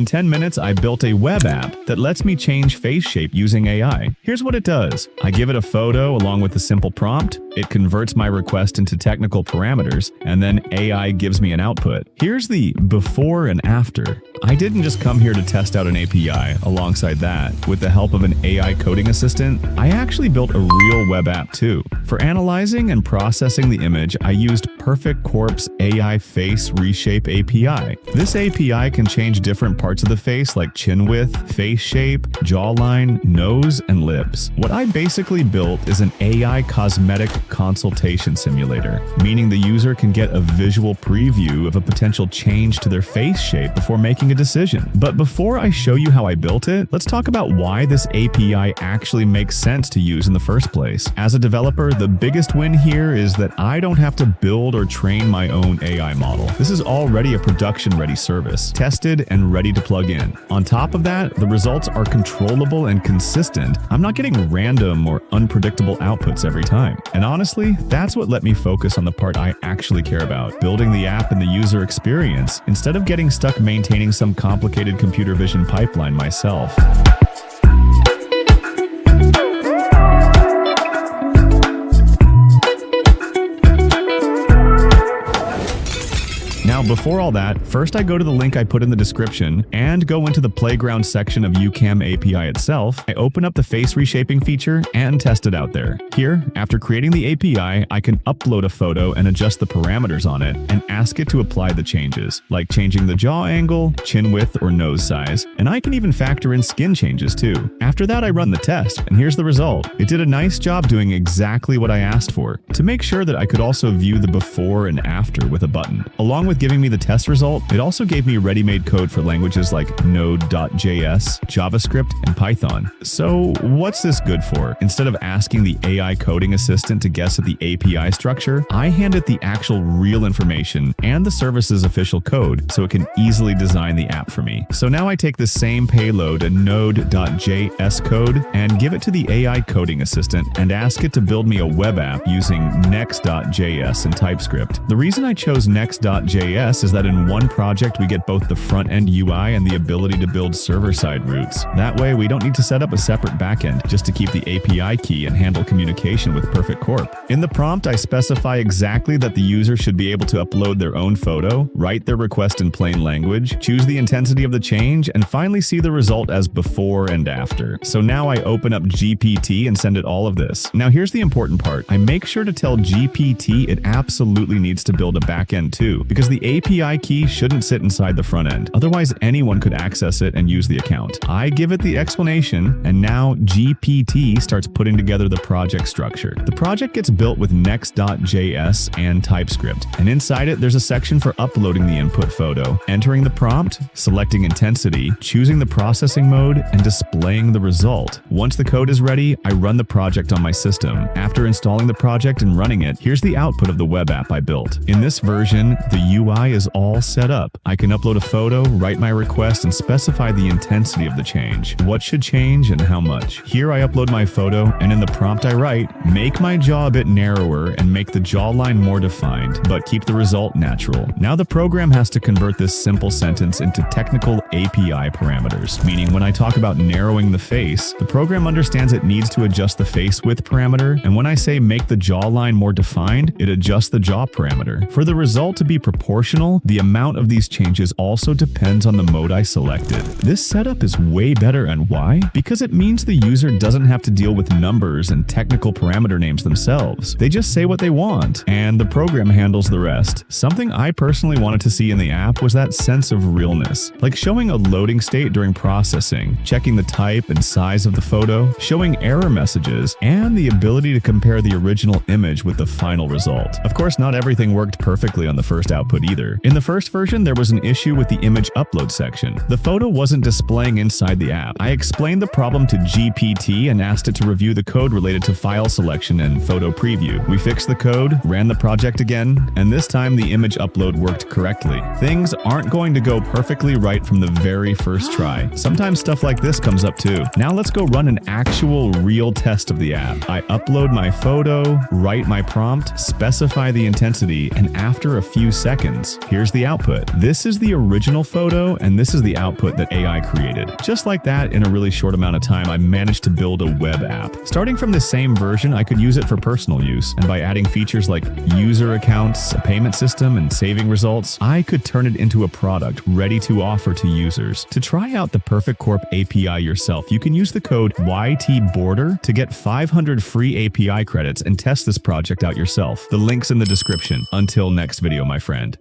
In 10 minutes, I built a web app that lets me change face shape using AI. Here's what it does. I give it a photo along with a simple prompt. It converts my request into technical parameters, and then AI gives me an output. Here's the before and after. I didn't just come here to test out an API. Alongside that, with the help of an AI coding assistant, I actually built a real web app too. For analyzing and processing the image, I used Perfect Corp's AI Face Reshape API. This API can change different parts of the face like chin width, face shape, jawline, nose, and lips. What I basically built is an AI Cosmetic consultation simulator, meaning the user can get a visual preview of a potential change to their face shape before making a decision. But before I show you how I built it, let's talk about why this API actually makes sense to use in the first place. As a developer, the biggest win here is that I don't have to build or train my own AI model. This is already a production-ready service, tested and ready to plug in. On top of that, the results are controllable and consistent. I'm not getting random or unpredictable outputs every time. And honestly, that's what let me focus on the part I actually care about, building the app and the user experience, instead of getting stuck maintaining some complicated computer vision pipeline myself. Now, before all that, first I go to the link I put in the description and go into the playground section of YouCam API itself. I open up the face reshaping feature and test it out there. Here, after creating the API, I can upload a photo and adjust the parameters on it and ask it to apply the changes, like changing the jaw angle, chin width, or nose size. And I can even factor in skin changes too. After that, I run the test, and here's the result. It did a nice job doing exactly what I asked for. To make sure that I could also view the before and after with a button. Along with giving me the test result, it also gave me ready-made code for languages like Node.js, JavaScript, and Python. So what's this good for? Instead of asking the AI coding assistant to guess at the API structure, I hand it the actual real information and the service's official code so it can easily design the app for me. So now I take the same payload and Node.js code and give it to the AI coding assistant and ask it to build me a web app using Next.js and TypeScript. The reason I chose Next.js is that in one project we get both the front-end UI and the ability to build server-side routes. That way we don't need to set up a separate backend just to keep the API key and handle communication with Perfect Corp. In the prompt, I specify exactly that the user should be able to upload their own photo, write their request in plain language, choose the intensity of the change, and finally see the result as before and after. So now I open up GPT and send it all of this. Now here's the important part. I make sure to tell GPT it absolutely needs to build a backend too, because the API key shouldn't sit inside the front end. Otherwise, anyone could access it and use the account. I give it the explanation, and now GPT starts putting together the project structure. The project gets built with Next.js and TypeScript, and inside it, there's a section for uploading the input photo, entering the prompt, selecting intensity, choosing the processing mode, and displaying the result. Once the code is ready, I run the project on my system. After installing the project and running it, here's the output of the web app I built. In this version, the UI is all set up. I can upload a photo, write my request, and specify the intensity of the change, what should change and how much. Here I upload my photo, and in the prompt I write, make my jaw a bit narrower and make the jawline more defined, but keep the result natural. Now the program has to convert this simple sentence into technical API parameters, meaning when I talk about narrowing the face, the program understands it needs to adjust the face width parameter, and when I say make the jawline more defined, it adjusts the jaw parameter. For the result to be proportional, the amount of these changes also depends on the mode I selected. This setup is way better, and why? Because it means the user doesn't have to deal with numbers and technical parameter names themselves. They just say what they want, and the program handles the rest. Something I personally wanted to see in the app was that sense of realness, like showing a loading state during processing, checking the type and size of the photo, showing error messages, and the ability to compare the original image with the final result. Of course, not everything worked perfectly on the first output either. In the first version, there was an issue with the image upload section. The photo wasn't displaying inside the app. I explained the problem to GPT and asked it to review the code related to file selection and photo preview. We fixed the code, ran the project again, and this time the image upload worked correctly. Things aren't going to go perfectly right from the very first try. Sometimes stuff like this comes up too. Now let's go run an actual real test of the app. I upload my photo, write my prompt, specify the intensity, and after a few seconds, photos. Here's the output. This is the original photo, and this is the output that AI created. Just like that, in a really short amount of time, I managed to build a web app. Starting from the same version, I could use it for personal use, and by adding features like user accounts, a payment system, and saving results, I could turn it into a product ready to offer to users. To try out the Perfect Corp API yourself, you can use the code YTBorder to get 500 free API credits and test this project out yourself. The link's in the description. Until next video, my friend.